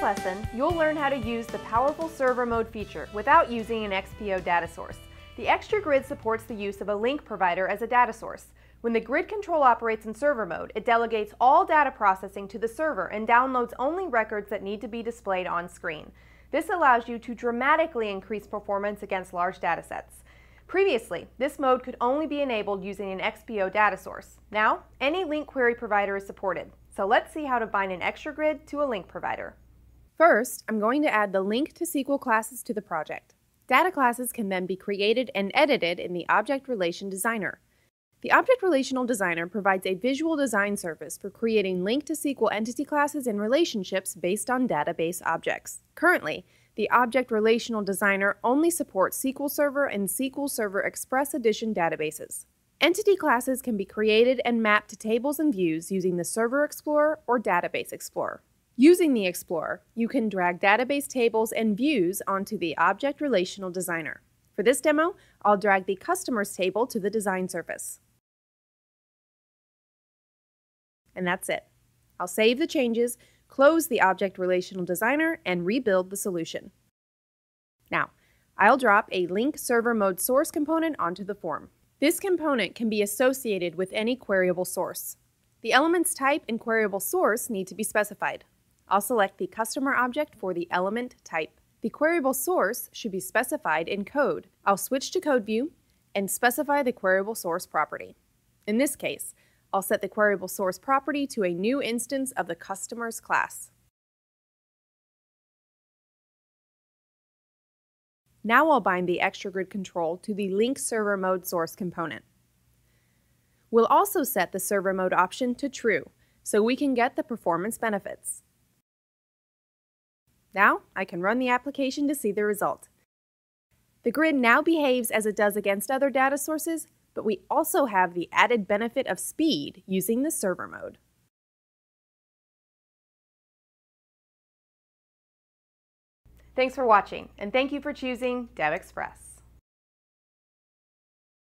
lesson, you'll learn how to use the powerful server mode feature without using an XPO data source. The XtraGrid supports the use of a link provider as a data source. When the grid control operates in server mode, it delegates all data processing to the server and downloads only records that need to be displayed on screen. This allows you to dramatically increase performance against large datasets. Previously, this mode could only be enabled using an XPO data source. Now, any link query provider is supported. So let's see how to bind an XtraGrid to a link provider. First, I'm going to add the link to SQL classes to the project. Data classes can then be created and edited in the Object Relation Designer. The Object Relational Designer provides a visual design service for creating link to SQL entity classes and relationships based on database objects. Currently, the Object Relational Designer only supports SQL Server and SQL Server Express Edition databases. Entity classes can be created and mapped to tables and views using the Server Explorer or Database Explorer. Using the Explorer, you can drag database tables and views onto the Object Relational Designer. For this demo, I'll drag the Customers table to the design surface. And that's it. I'll save the changes, close the Object Relational Designer, and rebuild the solution. Now, I'll drop a LinkServerMode source component onto the form. This component can be associated with any queryable source. The element's type and queryable source need to be specified. I'll select the customer object for the element type. The queryable source should be specified in code. I'll switch to code view and specify the queryable source property. In this case, I'll set the queryable source property to a new instance of the customer's class. Now I'll bind the XtraGrid control to the LinkServerMode source component. We'll also set the server mode option to true, so we can get the performance benefits. Now I can run the application to see the result. The grid now behaves as it does against other data sources, but we also have the added benefit of speed using the server mode. Thanks for watching, and thank you for choosing DevExpress.